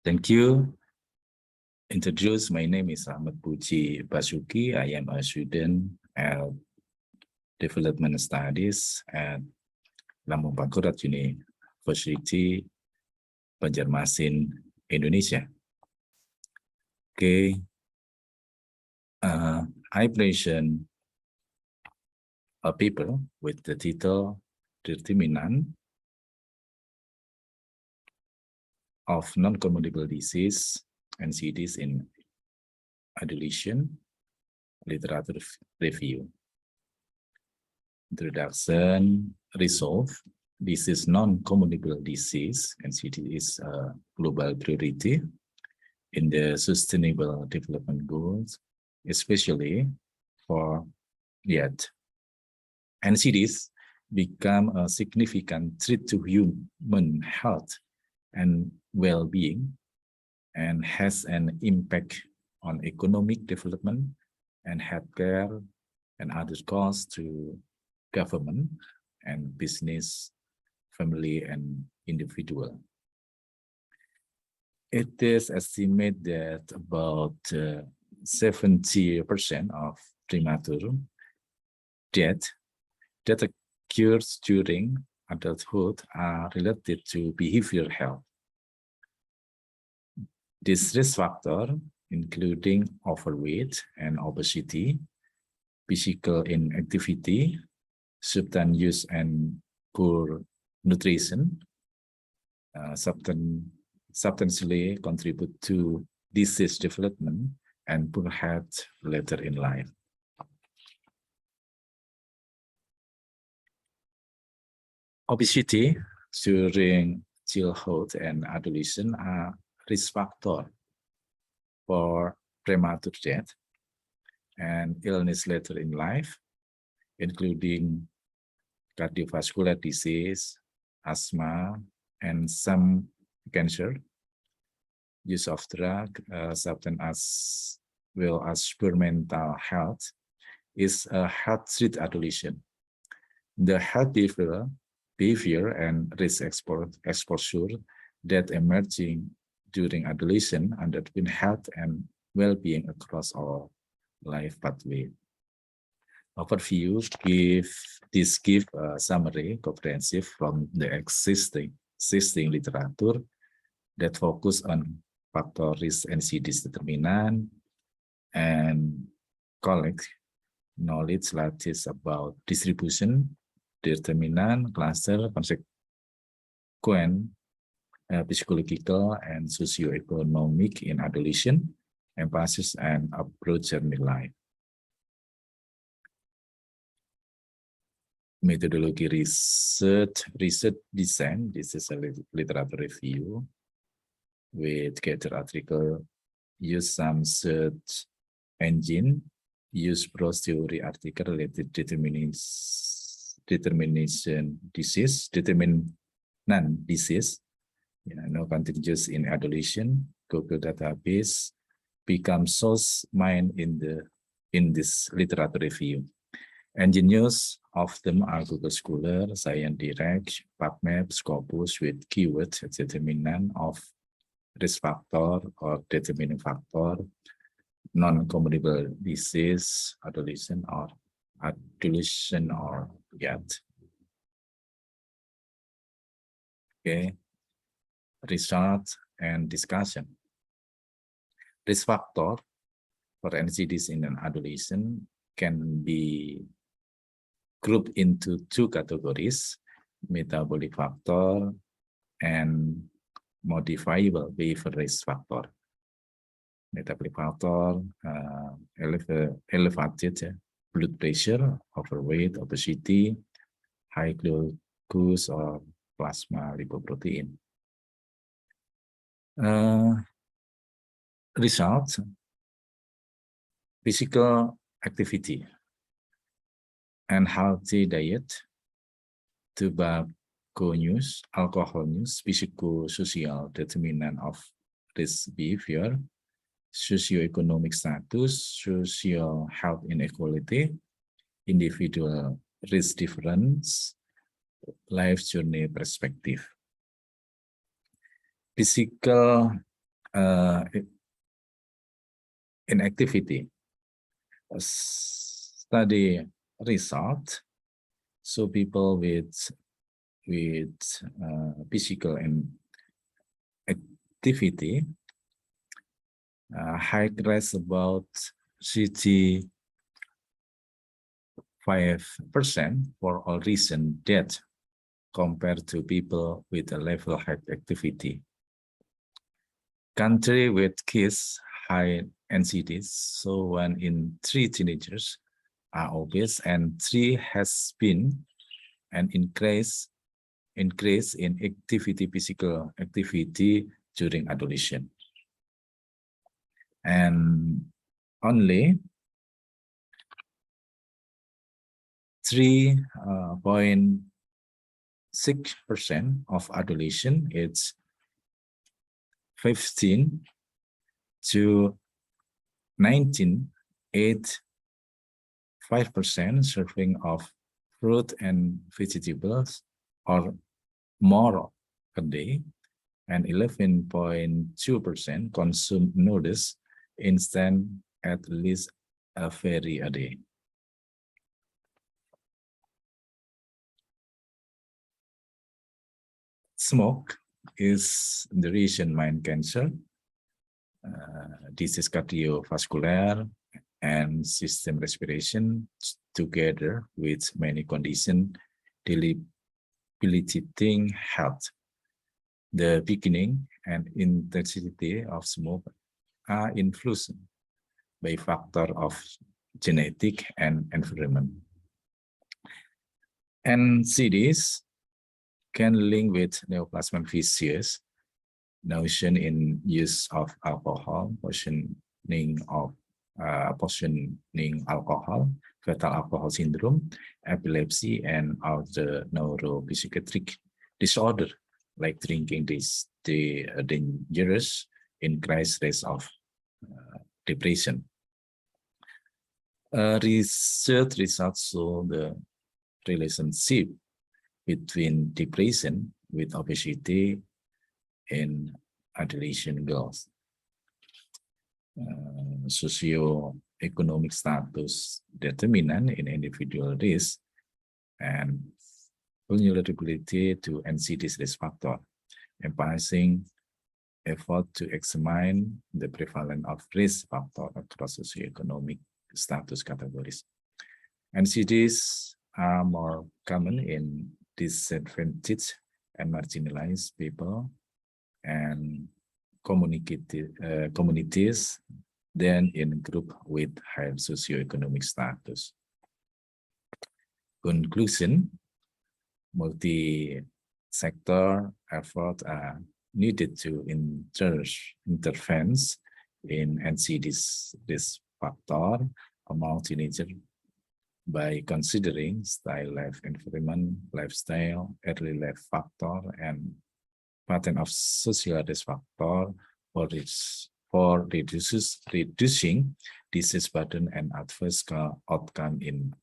Thank you. Introduce, my name is Slamet Pudji Basuki. I am a student at Development Studies at Lambung Mangkurat University, Banjarmasin, Indonesia. Okay, I present a paper with the title Determinant of Non-Communicable Disease, NCDs in Adolescent Literature Review. Introduction. Resolve. This is non-communicable disease. NCD is a global priority in the Sustainable Development Goals, especially for yet NCDs become a significant threat to human health and well-being, and has an impact on economic development and healthcare and other costs to government and business, family, and individual. It is estimated that about 70% of premature death that occurs during adulthood are related to behavioral health. This risk factor, including overweight and obesity, physical inactivity, substance use and poor nutrition, substantially contribute to disease development and poor health later in life. Obesity during childhood and adolescence are risk factor for premature death and illness later in life, including cardiovascular disease, asthma, and some cancer. Use of drug, substance as well as poor mental health is a health threat adolescent. The health behavior and risk exposure that emerging during adolescence underpin health and well-being across our life pathway. Overview give a summary comprehensive from the existing literature that focus on factor risk NCDs determinant and collect knowledge lattice about distribution, determinant, cluster, consequent, psychological and socioeconomic in adolescent, emphasis and approach journey life. Methodology research design. This is a literature review with gather article, use some search engine, use browse theory article related determinant disease, no contagious in adolescent. Google database become source mine in this literature review. Engineers of them are Google Scholar, ScienceDirect, PubMed, Scopus with keywords determinant of risk factor or determining factor, non-communicable disease, adolescent or yet. Okay, result and discussion. Risk factor for NCDs in an adolescent can be grouped into two categories: metabolic factor and modifiable behavior risk factor. Metabolic factor, elevated blood pressure, overweight, obesity, high glucose or plasma lipoprotein. Results: physical activity and healthy diet, tobacco use, alcohol use, psychosocial determinant of risk behavior, socioeconomic status, social health inequality, individual risk difference, life journey perspective. Physical inactivity. A study result, so people with physical and activity high risk about 65% for all recent deaths compared to people with a level high activity. Country with kids high NCDs, so 1 in 3 teenagers are obese, and 3 has been an increase in physical activity during adolescence. And only 3.6% of adolescents aged 15 to 19 ate 5% serving of fruit and vegetables or more a day, and 11.2% consume noodles instant at least a very a day. Smoke is the reason mind cancer, disease cardiovascular and system respiration, together with many conditions debilitating health. The beginning and intensity of smoke are influenced by factors of genetic and environment. NCDs can link with neoplasm physics, notion in use of alcohol, poisoning alcohol, fetal alcohol syndrome, epilepsy, and other neuropsychiatric disorder like drinking dangerous, increased risk of depression. Research results show the relationship between depression with obesity in adolescent girls. Socioeconomic status determinant in individual risk and vulnerability to NCDs risk factor, emphasizing effort to examine the prevalence of risk factor across socioeconomic status categories. NCDs are more common in disadvantaged and marginalized people and communities than in group with higher socioeconomic status. Conclusion: multi-sector efforts are needed to intervene in NCDs risk factor among teenagers by considering style, life environment, lifestyle, early life factor, and pattern of social risk factor for reducing disease burden and adverse outcome in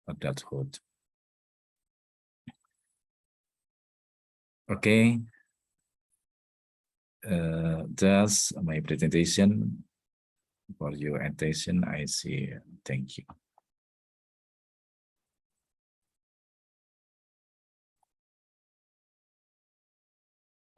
adulthood. Okay, that's my presentation. For your attention, I say thank you.